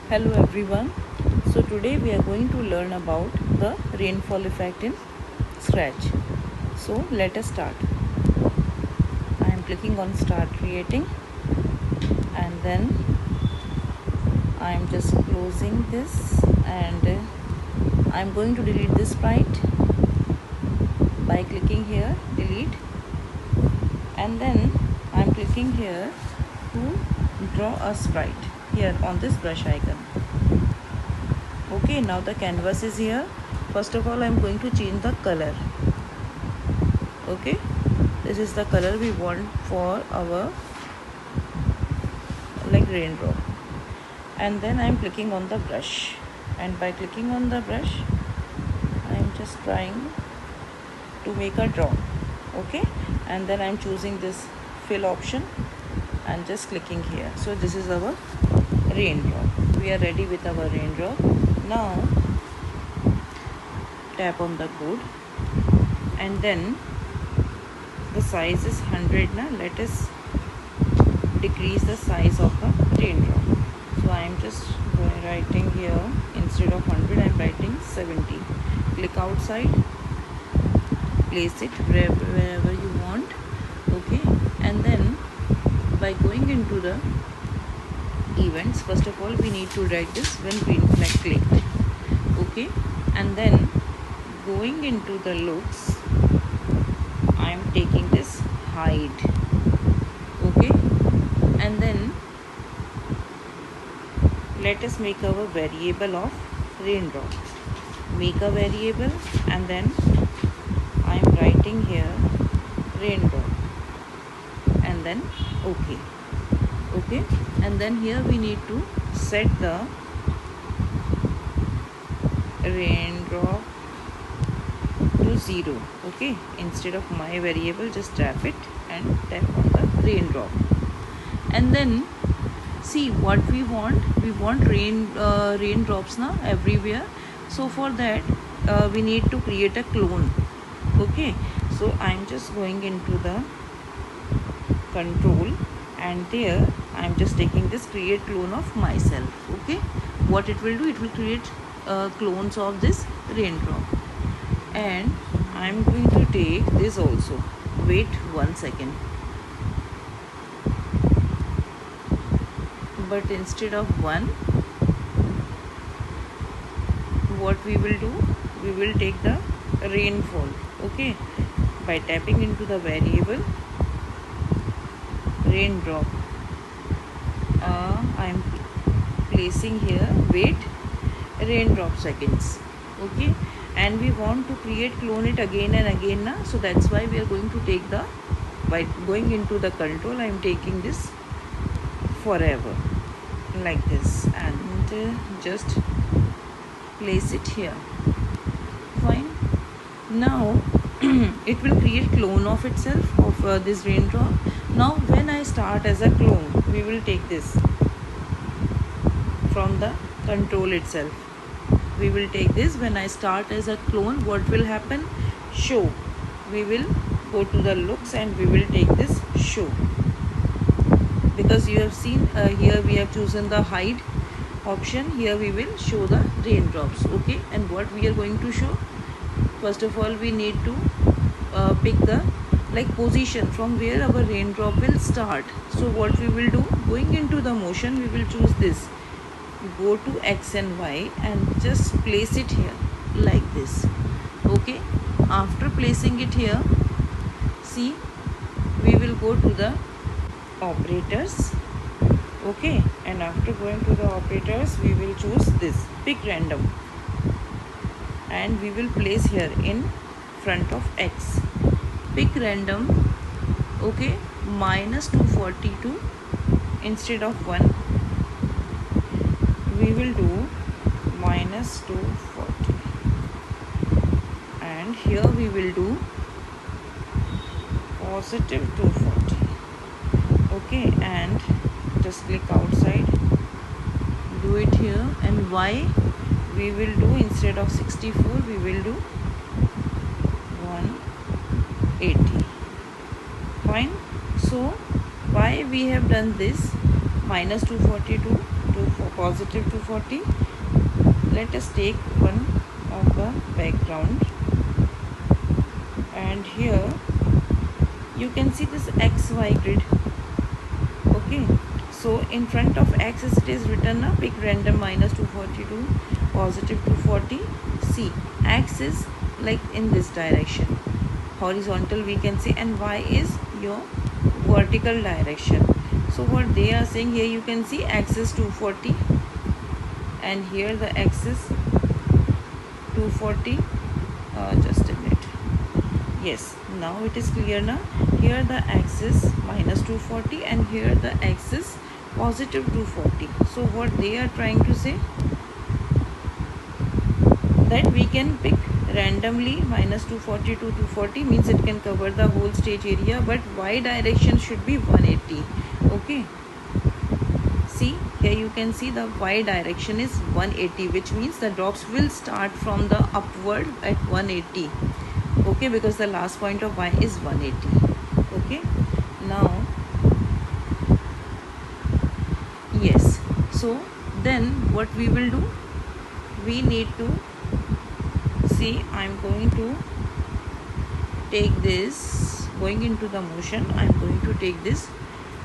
Hello everyone. So today we are going to learn about the rainfall effect in Scratch. So let us start. I am clicking on start creating and then I am just closing this and I am going to delete this sprite by clicking here delete, and then I am clicking here to draw a sprite here on this brush icon. Okay, now the canvas is here. First of all, I am going to change the color. Okay, this is the color we want for our raindrop, and then I am clicking on the brush, and by clicking on the brush I am just trying to make a draw. Okay, and then I am choosing this fill option and just clicking here. So this is our raindrop. We are ready with our raindrop. Now tap on the code, and then the size is 100 now. Let us decrease the size of the raindrop. So I am just writing here, instead of 100 I am writing 70. Click outside, place it wherever you want. Okay, and then by going into the events, first of all we need to write this when green flag clicked. Okay, and then going into the looks I am taking this hide. Okay, and then let us make our variable of raindrop. Make a variable, and then I am writing here raindrop, and then okay, and then here we need to set the raindrop to 0. Okay, instead of my variable just tap it and tap on the raindrop, and then see what we want raindrops now everywhere. So for that we need to create a clone. Okay, so I'm just going into the control, and there I'm just taking this create clone of myself. Okay, what it will do, it will create clones of this raindrop, and I'm going to take this also. Wait 1 second. But instead of 1, what we will do, we will take the rainfall. Okay, by tapping into the variable raindrop, I am placing here wait raindrop seconds. Okay, and we want to create clone it again and again now, so that's why we are going to take the, by going into the control I am taking this forever like this, and just place it here. Fine, now it will create clone of itself of this raindrop. Now when I start as a clone, we will take this from the control itself. We will take this when I start as a clone. What will happen? Show. We will go to the looks and we will take this show, because you have seen here we have chosen the hide option. Here we will show the raindrops. Okay, and what we are going to show, first of all we need to pick the position from where our raindrop will start. So what we will do, going into the motion, we will choose this, go to X and Y and just place it here like this. Okay, after placing it here, see, we will go to the operators. Okay, and after going to the operators, we will choose this pick random, and we will place here in front of X. Pick random. Okay, minus 242 instead of 1, we will do minus 240, and here we will do positive 240. Okay, and just click outside, do it here, and Y we will do, instead of 64 we will do 180. Fine. So why we have done this minus 242 positive 240. Let us take one of the background, and here you can see this XY grid. Okay, so in front of X it is written a pick random minus 242 positive 240. See, X is like in this direction, horizontal we can say, and Y is your vertical direction. So what they are saying here, you can see X is 240 and here the X is 240. Just a minute. Yes, now it is clear now. Here the X is minus 240 and here the X is positive 240. So what they are trying to say, that we can pick randomly minus 240 to 240, means it can cover the whole stage area, but Y direction should be 180. Okay, see here you can see the Y direction is 180, which means the drops will start from the upward at 180. Okay, because the last point of Y is 180. Okay, now yes, so then what we will do, we need to see, I'm going to take this, going into the motion, I'm going to take this,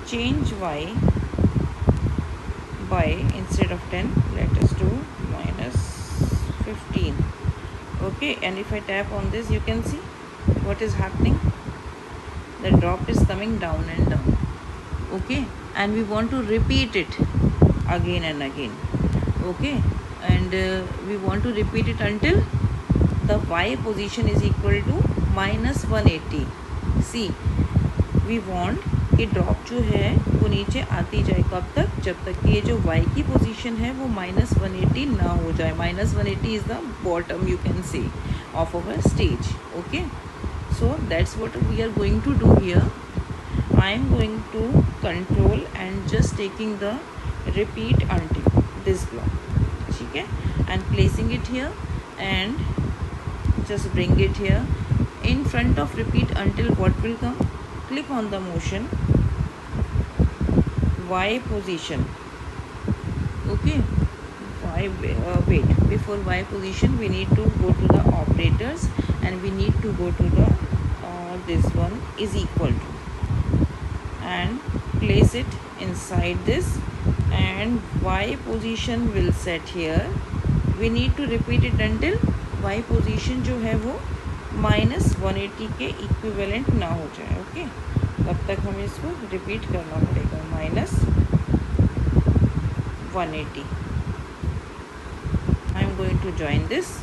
change Y by, instead of 10 let us do minus 15. Okay, and if I tap on this, you can see what is happening, the drop is coming down and down. Okay, and we want to repeat it again and again. Okay, and we want to repeat it until the Y position is equal to minus 180. See, we want कि drop जो है वो नीचे आती जाए, कब तक, जब तक कि ये जो Y की पोजीशन है वो minus 180 ना हो जाए. minus 180 is the bottom, you can say, of our stage. Okay, so that's what we are going to do here. I am going to control and just taking the repeat until this block, ठीक है, and placing it here and just bring it here. In front of repeat until, what will come, click on the motion, Y position. Okay, Y, wait, before Y position we need to go to the operators and we need to go to the this one is equal to, and place it inside this, and Y position will set here. We need to repeat it until Y position जो है वो minus 180 के equivalent ना हो जाए. Okay, तब तक हमें इसको रिपीट करना पड़ेगा, minus 180. I am going to join this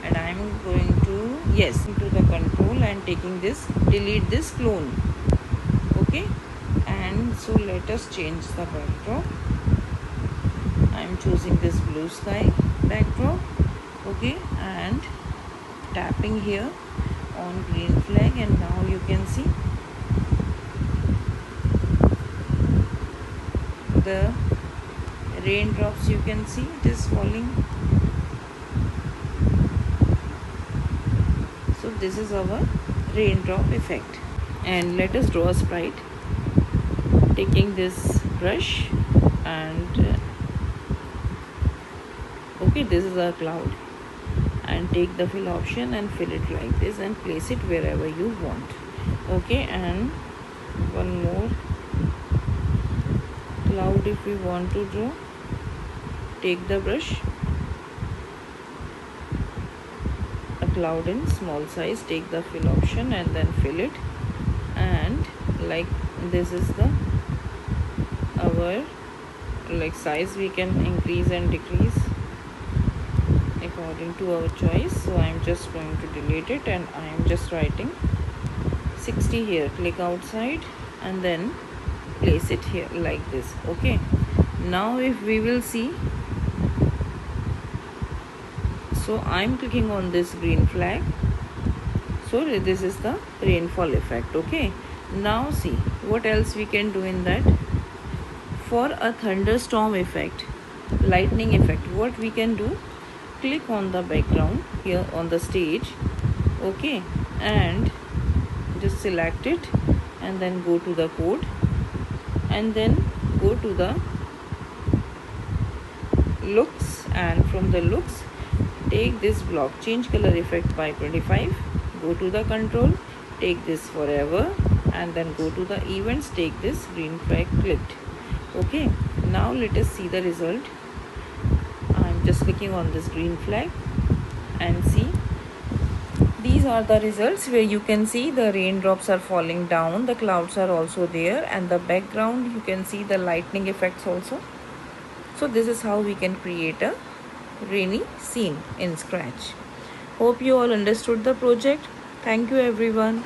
and I am going to, yes, into the control and taking this, delete this clone. Okay, and so let us change the backdrop. I am choosing this blue sky backdrop. Okay, and tapping here on green flag, and now you can see the raindrops, you can see it is falling. So this is our raindrop effect. And let us draw a sprite, taking this brush and okay, this is a cloud, and take the fill option and fill it like this and place it wherever you want. Okay, and one more cloud if we want to draw, take the brush, a cloud in small size, take the fill option and then fill it, and like this is the our like size, we can increase and decrease according to our choice. So I am just going to delete it and I am just writing 60 here. Click outside and then place it here like this. Okay, now if we will see, so I am clicking on this green flag, so this is the rainfall effect. Okay, now see what else we can do in that. For a thunderstorm effect, lightning effect, what we can do, click on the background here on the stage. Okay, and just select it and then go to the code and then go to the looks, and from the looks take this block, change color effect by 25, go to the control, take this forever, and then go to the events, take this green flag clicked. Okay, now let us see the result. I'm just clicking on this green flag and see. These are the results where you can see the raindrops are falling down, the clouds are also there, and the background you can see the lightning effects also. So this is how we can create a rainy scene in Scratch. Hope you all understood the project. Thank you everyone.